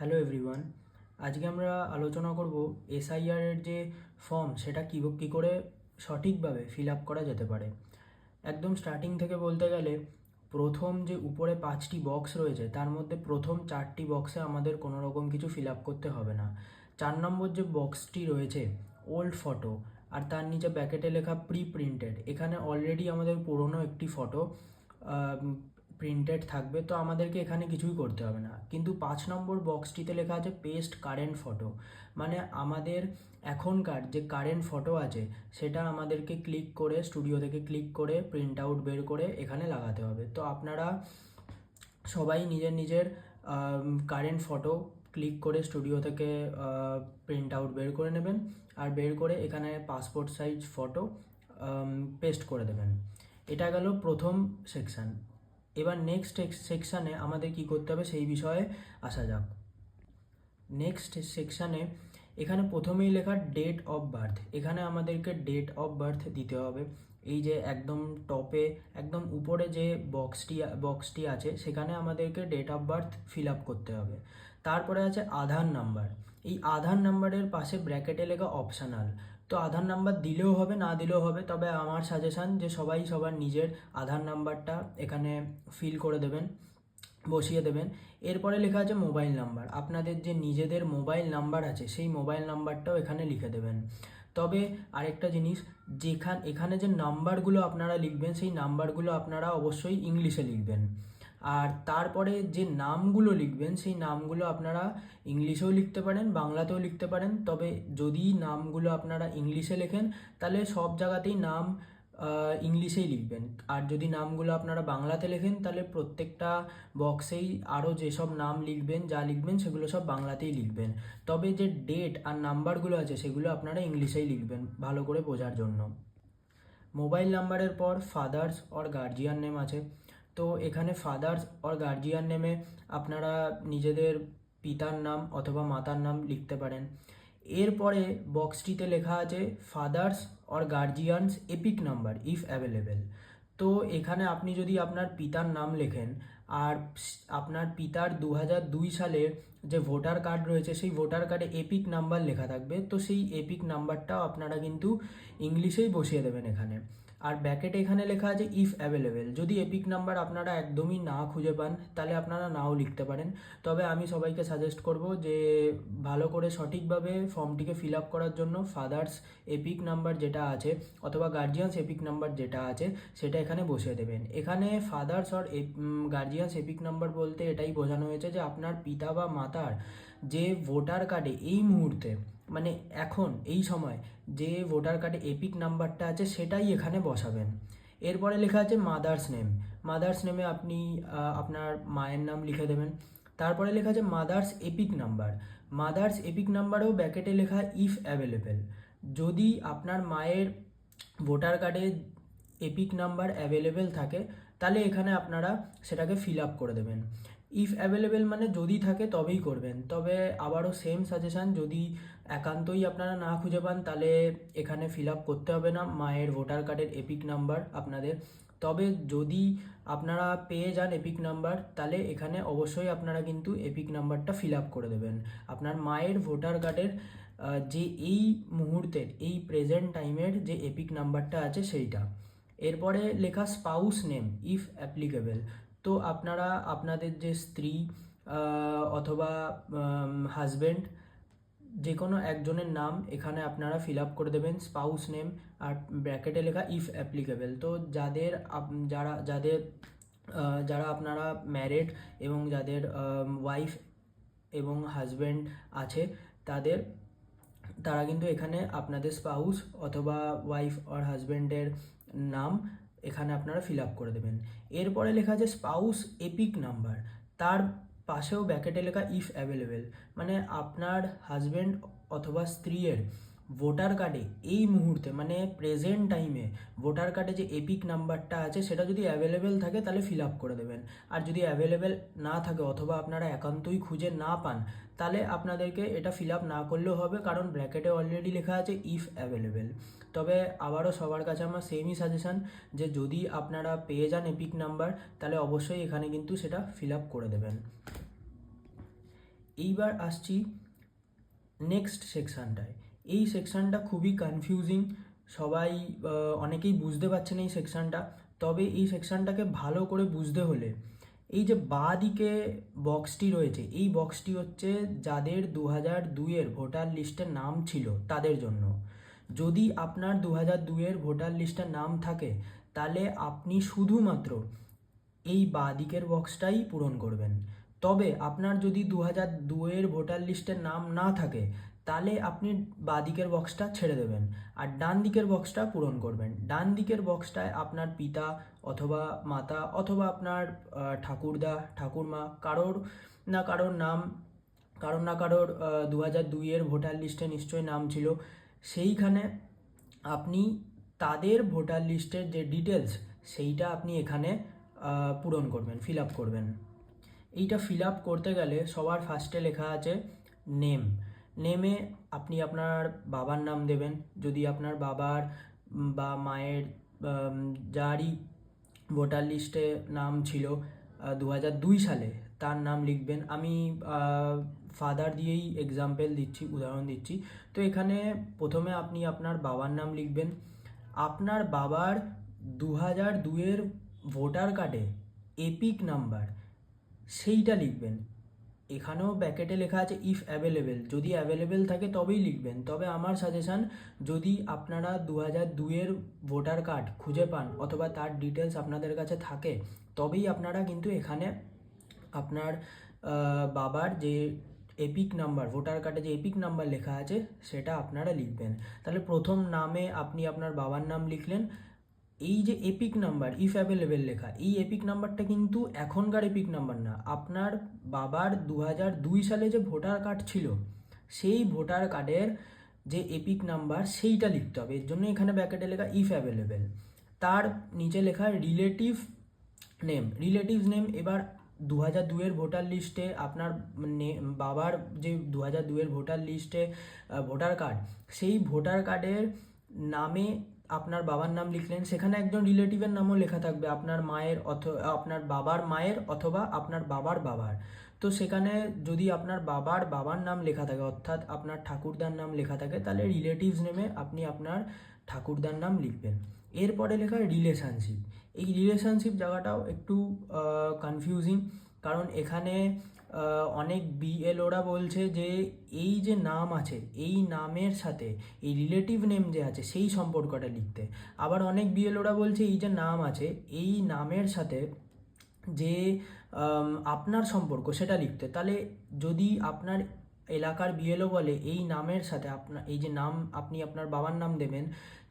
Hello everyone, আজকে আমরা আলোচনা করব এসআইআর এর যে ফর্ম সেটা কী করে সঠিকভাবে ফিল আপ করা যেতে পারে। একদম স্টার্টিং থেকে বলতে গেলে প্রথম যে উপরে 5টি বক্স রয়েছে তার মধ্যে প্রথম 4টি বক্সে আমাদের কোনো রকম কিছু ফিল আপ করতে হবে না। 4 নম্বর যে বক্সটি রয়েছে ওল্ড ফটো, আর তার নিচে ব্যাকেটে লেখা প্রি প্রিন্টেড, এখানে অলরেডি আমাদের পুরনো একটি ফটো প্রিন্টেড থাকবে, তো আমাদেরকে এখানে কিছুই করতে হবে না। কিন্তু 5 নম্বর বক্সটিতে লেখা আছে পেস্ট কারেন্ট ফটো, মানে আমাদের এখনকার যে কারেন্ট ফটো আছে সেটা আমাদেরকে ক্লিক করে স্টুডিও থেকে ক্লিক করে প্রিন্ট আউট বের করে এখানে লাগাতে হবে। তো আপনারা সবাই নিজের নিজের কারেন্ট ফটো ক্লিক করে স্টুডিও থেকে প্রিন্ট আউট বের করে নেবেন, আর বের করে এখানে পাসপোর্ট সাইজ ফটো পেস্ট করে দেবেন। এটা গেল প্রথম সেকশান। এবার নেক্সট সেকশানে আমাদের কি করতে হবে সেই বিষয়ে আসা যাক। নেক্সট সেকশানে এখানে প্রথমেই লেখা ডেট অফ বার্থ, এখানে আমাদেরকে ডেট অফ বার্থ দিতে হবে। এই যে একদম টপে একদম উপরে যে বক্সটি আছে সেখানে আমাদেরকে date of birth fill up করতে হবে। তারপরে আছে আধার নাম্বার, এই আধার নাম্বারের পাশে ব্র্যাকেটে লেখা অপশনাল। তো আধার নাম্বার দিলেও হবে না দিলেও হবে, তবে আমার সাজেশান যে সবাই সবার নিজের আধার নাম্বারটা এখানে ফিল করে দেবেন, বসিয়ে দেবেন। এরপরে লেখা আছে মোবাইল নাম্বার, আপনাদের যে নিজেদের মোবাইল নাম্বার আছে সেই মোবাইল নাম্বারটাও এখানে লিখে দেবেন। তবে আরেকটা জিনিস, এখানে যে নাম্বারগুলো আপনারা লিখবেন সেই নাম্বারগুলো আপনারা অবশ্যই ইংলিশে লিখবেন। আর তারপরে যে নামগুলো লিখবেন সেই নামগুলো আপনারা ইংলিশেও লিখতে পারেন, বাংলাতেও লিখতে পারেন। তবে যদি নামগুলো আপনারা ইংলিশে লেখেন তাহলে সব জায়গাতেই নাম ইংলিশেই লিখবেন, আর যদি নামগুলো আপনারা বাংলাতে লেখেন তাহলে প্রত্যেকটা বক্সেই আরও যেসব নাম লিখবেন যা লিখবেন সেগুলো সব বাংলাতেই লিখবেন। তবে যে ডেট আর নাম্বারগুলো আছে সেগুলো আপনারা ইংলিশেই লিখবেন ভালো করে বোঝার জন্য। মোবাইল নাম্বারের পর ফাদার্স অর গার্জিয়ান নেম আছে, তো এখানে ফাদার্স অর গার্জিয়ান নেমে আপনারা নিজেদের পিতার নাম অথবা মাতার নাম লিখতে পারেন। এরপরে বক্সটিতে লেখা আছে father's or guardians epic number if available. তো এখানে আপনি যদি আপনার পিতার নাম লেখেন আর আপনার পিতার 2002 সালে যে ভোটার কার্ড রয়েছে সেই ভোটার কার্ডে এপিক নাম্বার লেখা থাকবে, তো সেই এপিক নাম্বারটাও আপনারা কিন্তু ইংলিশেই বসিয়ে দেবেন এখানে। আর ব্যাকেটে এখানে লেখা আছে ইফ অ্যাভেলেবেল, যদি এপিক নাম্বার আপনারা একদমই না খুঁজে পান তাহলে আপনারা নাও লিখতে পারেন। তবে আমি সবাইকে সাজেস্ট করব যে ভালো করে সঠিকভাবে ফর্মটিকে ফিল আপ করার জন্য ফাদার্স এপিক নাম্বার যেটা আছে অথবা গার্জিয়ানস এপিক নাম্বার যেটা আছে সেটা এখানে বসিয়ে দেবেন। এখানে father's or guardians epic number বলতে এটাই বোঝানো হয়েছে যে আপনার পিতা বা মাতার যে ভোটার কার্ডে এই মুহূর্তে মানে এখন এই সময় যে ভোটার কার্ডে এপিক নাম্বারটা আছে সেটাই এখানে বসাবেন। এরপরে লেখা আছে মাদার্স নেম, মাদার্স নেমে আপনি আপনার মায়ের নাম লিখে দেবেন। তারপরে লেখা আছে mother's EPIC number, mother's EPIC নাম্বারেও ব্যাকেটে লেখা ইফ অ্যাভেলেবেল, যদি আপনার মায়ের ভোটার কার্ডে এপিক নাম্বার অ্যাভেলেবেল থাকে তাহলে এখানে আপনারা সেটাকে ফিল আপ করে দেবেন। ইফ অ্যাভেলেবেল মানে যদি থাকে তবেই করবেন। তবে আবারও সেম সাজেশান, যদি একান্তই আপনারা না খুঁজে পান তাহলে এখানে ফিল আপ করতে হবে না মায়ের ভোটার কার্ডের এপিক নাম্বার আপনাদের। তবে যদি আপনারা পেয়ে যান এপিক নাম্বার তাহলে এখানে অবশ্যই আপনারা কিন্তু এপিক নাম্বারটা ফিল আপ করে দেবেন আপনার মায়ের ভোটার কার্ডের যে এই মুহূর্তের এই প্রেজেন্ট টাইমের যে এপিক নাম্বারটা আছে সেইটা। এরপরে লেখা স্পাউস নেম ইফ অ্যাপ্লিকেবল, তো আপনারা আপনাদের যে স্ত্রী অথবা হাজব্যান্ড যে কোনো একজনের নাম এখানে আপনারা ফিল আপ করে দেবেন স্পাউস নেম, আর ব্র্যাকেটে লেখা ইফ অ্যাপ্লিকেবল। তো যারা আপনারা ম্যারিড এবং যাদের ওয়াইফ এবং হাজব্যান্ড আছে তারা কিন্তু এখানে আপনাদের স্পাউস অথবা ওয়াইফ আর হাজব্যান্ডের নাম এখানে আপনারা ফিল আপ করে দেবেন। এরপরে লেখা আছে স্পাউস এপিক নাম্বার, তার পাশেও ব্যাকেটে লেখা ইফ অ্যাভেলেবেল, মানে আপনার হাজব্যান্ড অথবা স্ত্রীর ভোটার কার্ডে এই মুহূর্তে মানে প্রেজেন্ট টাইমে ভোটার কার্ডে যে এপিক নাম্বারটা আছে সেটা যদি অ্যাভেলেবেল থাকে তাহলে ফিল আপ করে দেবেন। আর যদি অ্যাভেলেবেল না থাকে অথবা আপনারা একান্তই খুঁজে না পান তাহলে আপনাদেরকে এটা ফিল আপ না করলেও হবে, কারণ ব্র্যাকেটে অলরেডি লেখা আছে ইফ অ্যাভেলেবেল। তবে আবারও সবার কাছে আমার সেমই সাজেশান যে যদি আপনারা পেয়ে যান এপিক নাম্বার তাহলে অবশ্যই এখানে কিন্তু সেটা ফিল আপ করে দেবেন। এইবার আসছি নেক্সট সেকশানটায়। এই সেকশানটা খুবই কনফিউজিং, সবাই অনেকেই বুঝতে পারছেন এই সেকশানটা। তবে এই সেকশানটাকে ভালো করে বুঝতে হলে এই যে বাঁ দিকে বক্সটি রয়েছে, এই বক্সটি হচ্ছে যাদের 2002-এর ভোটার লিস্টে নাম ছিল তাদের জন্য। যদি আপনার 2002-এর ভোটার লিস্টে নাম থাকে তাহলে আপনি শুধুমাত্র এই বাঁ দিকের বক্সটাই পূরণ করবেন। তবে আপনার যদি 2002-এর ভোটার লিস্টের নাম না থাকে তাহলে আপনি বাঁ দিকের বক্সটা ছেড়ে দেবেন আর ডান দিকের বক্সটা পূরণ করবেন। ডান দিকের বক্সটায় আপনার পিতা অথবা মাতা অথবা আপনার ঠাকুরদা ঠাকুরমা কারোর না কারোর নাম, কারোর না কারোর 2002-এর ভোটার লিস্টে নিশ্চয়ই নাম ছিল, সেইখানে আপনি তাদের ভোটার লিস্টের যে ডিটেলস সেইটা আপনি এখানে পূরণ করবেন, ফিল আপ করবেন। এইটা ফিল আপ করতে গেলে সবার ফার্স্টে লেখা আছে নেম। নেমে আপনি আপনার বাবার নাম দেবেন, যদি আপনার বাবার বা মায়ের যারই ভোটার লিস্টে নাম ছিল 2002 সালে তার নাম লিখবেন। আমি ফাদার দিয়েই এক্সাম্পল দিচ্ছি, উদাহরণ দিচ্ছি। তো এখানে প্রথমে আপনি আপনার বাবার নাম লিখবেন। আপনার বাবার 2002-এর ভোটার কার্ডে এপিক নাম্বার সেইটা লিখবেন। এখানেও ব্র্যাকেটে লেখা আছে ইফ অ্যাভেলেবেল, যদি অ্যাভেলেবেল থাকে তবেই লিখবেন। তবে আমার সাজেশান, যদি আপনারা 2002-এর ভোটার কার্ড খুঁজে পান অথবা তার ডিটেলস আপনাদের কাছে থাকে তবেই আপনারা কিন্তু এখানে আপনার বাবার যে এপিক নাম্বার, ভোটার কার্ডে যে এপিক নাম্বার লেখা আছে সেটা আপনারা লিখবেন। তাহলে প্রথম নামে আপনি আপনার বাবার নাম লিখলেন। এই যে এপিক নাম্বার ইফ অ্যাভেলেবেল লেখা, এই এপিক নাম্বারটা কিন্তু এখনকার এপিক নাম্বার না, আপনার বাবার 2002 সালে যে ভোটার কার্ড ছিল সেই ভোটার কার্ডের যে এপিক নাম্বার সেইটা লিখতে হবে। এর জন্য এখানে ব্র্যাকেটে লেখা ইফ অ্যাভেলেবেল। তার নিচে লেখা রিলেটিভ নেম। রিলেটিভস নেম এবার 2002-এর ভোটার লিস্টে আপনার বাবার যে 2002-এর ভোটার লিস্টে ভোটার কার্ড, সেই ভোটার কার্ডের নামে আপনার বাবার নাম লিখলেন, সেখানে একজন রিলেটিভের নামও লেখা থাকবে, আপনার মায়ের আপনার বাবার মায়ের অথবা আপনার বাবার বাবার। তো সেখানে যদি আপনার বাবার নাম লেখা থাকে অর্থাৎ আপনার ঠাকুরদার নাম লেখা থাকে তাহলে রিলেটিভস নেমে আপনি আপনার ঠাকুরদার নাম লিখবেন। এরপরে লেখা রিলেশনশিপ। এই রিলেশনশিপ জায়গাটাও একটু কনফিউজিং, কারণ এখানে অনেক বিএলওরা বলছে যে এই যে নাম আছে এই নামের সাথে এই রিলেটিভ নেম যে আছে সেই সম্পর্কটা লিখতে। আবার অনেক বিএলওরা বলছে এই যে নাম আছে এই নামের সাথে যে আপনার সম্পর্ক সেটা লিখতে। তাহলে যদি আপনার এলাকার বিএলও বলে এই নামের সাথে আপনার এই যে নাম আপনি আপনার বাবার নাম দেবেন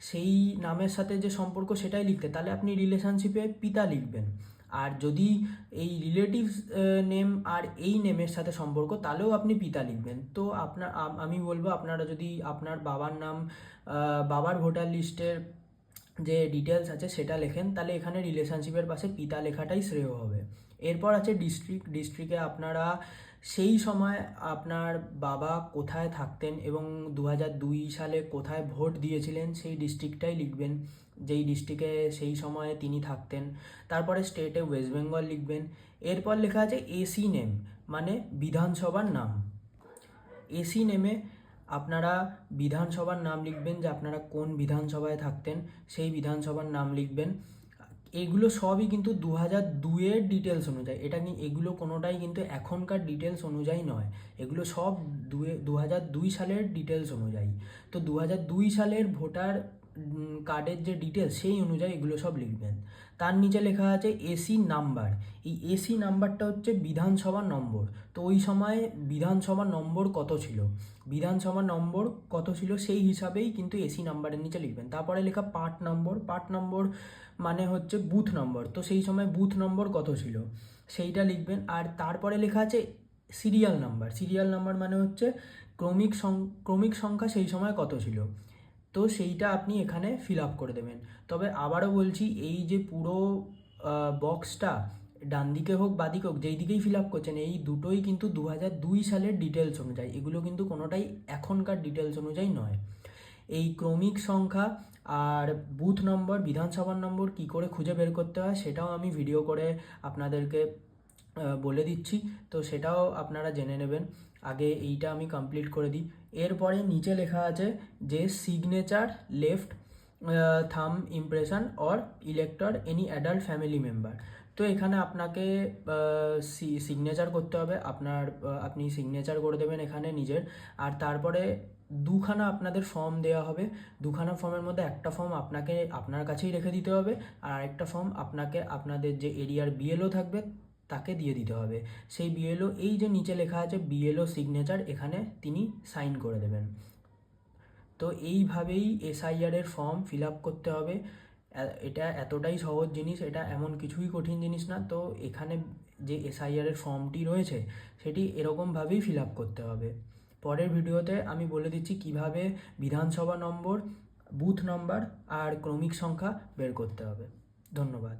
সেই নামের সাথে যে সম্পর্ক সেটাই লিখতে, তাহলে আপনি রিলেশনশিপে পিতা লিখবেন। আর যদি এই রিলেটিভস নেম আর এই নেমের সাথে সম্পর্ক তাহলেও আপনি পিতা লিখবেন। তো আমি বলবো আপনারা যদি আপনার বাবার নাম বাবার ভোটার লিস্টের যে ডিটেলস আছে সেটা লেখেন তাহলে এখানে রিলেশনশিপের পাশে পিতা লেখাটাই শ্রেয় হবে। এরপর আছে ডিস্ট্রিক্ট। ডিস্ট্রিক্টে আপনারা সেই সময় আপনার বাবা কোথায় থাকতেন এবং 2002 সালে কোথায় ভোট দিয়েছিলেন সেই ডিস্ট্রিক্টটাই লিখবেন, যেই ডিস্ট্রিক্টে সেই সময়ে তিনি থাকতেন। তারপরে স্টেটে ওয়েস্ট বেঙ্গল লিখবেন। এরপর লেখা আছে এসি নেম, মানে বিধানসভার নাম। এসি নেমে আপনারা বিধানসভার নাম লিখবেন, যে আপনারা কোন বিধানসভায় থাকতেন সেই বিধানসভার নাম লিখবেন। এগুলো সবই কিন্তু 2002-এর ডিটেলস অনুযায়ী, এগুলো কোনোটাই কিন্তু এখনকার ডিটেলস অনুযায়ী নয়, এগুলো সব 2002 সালের ডিটেলস অনুযায়ী। তো 2002 সালের ভোটার কার্ডের যে ডিটেলস সেই অনুযায়ী এগুলো সব লিখবেন। তার নিচে লেখা আছে এসি নাম্বার। এই এসি নাম্বারটা হচ্ছে বিধানসভা নম্বর। তো ওই সময় বিধানসভা নম্বর কত ছিল, বিধানসভা নম্বর কত ছিল সেই হিসাবেই কিন্তু এসি নাম্বারের নিচে লিখবেন। তারপরে লেখা পার্ট নম্বর। পার্ট নম্বর মানে হচ্ছে বুথ নম্বর, তো সেই সময় বুথ নম্বর কত ছিল সেইটা লিখবেন। আর তারপরে লেখা আছে সিরিয়াল নাম্বার। সিরিয়াল নাম্বার মানে হচ্ছে ক্রমিক সংখ্যা সেই সময় কত ছিল, তো সেইটা আপনি এখানে ফিল আপ করে দেবেন। তবে আবারও বলছি, এই যে পুরো বক্সটা ডান দিকে হোক বা দিকে হোক যেই দিকেই ফিল আপ করছেন এই দুটোই কিন্তু 2002 সালের ডিটেলস অনুযায়ী, এগুলো কিন্তু কোনোটাই এখনকার ডিটেলস অনুযায়ী নয়। এই ক্রমিক সংখ্যা আর বুথ নম্বর, বিধানসভার নম্বর কি করে খুঁজে বের করতে হয় সেটাও আমি ভিডিও করে আপনাদেরকে বলে দিচ্ছি, তো সেটাও আপনারা জেনে নেবেন। আগে এইটা আমি কমপ্লিট করে দিই। এরপরে নিচে লেখা আছে যে সিগনেচার লেফট থাম impression or elector any adult family member. তো এখানে আপনাকে সিগনেচার করতে হবে, আপনি সিগনেচার করে দেবেন এখানে নিজের। আর তারপরে দুখানা আপনাদের ফর্ম দেওয়া হবে। দুখানা ফর্মের মধ্যে একটা ফর্ম আপনাকে আপনার কাছেই রেখে দিতে হবে, আর আরেকটা ফর্ম আপনাকে আপনাদের যে এরিয়ার বিএলও থাকবে তাকে দিয়ে দিতে হবে। সেই বিএলও, এই যে নিচে লেখা আছে বিএলও সিগনেচার, এখানে তিনি সাইন করে দেবেন। তো এইভাবেই এসআইআরের ফর্ম ফিল আপ করতে হবে। এটা এতটাই সহজ জিনিস, এটা এমন কিছুই কঠিন জিনিস না। তো এখানে যে এসআইআরের ফর্মটি রয়েছে সেটি এরকমভাবেই ফিল আপ করতে হবে। পরের ভিডিওতে আমি বলে দিচ্ছি কিভাবে বিধানসভা নম্বর, বুথ নম্বর আর ক্রমিক সংখ্যা বের করতে হবে। ধন্যবাদ।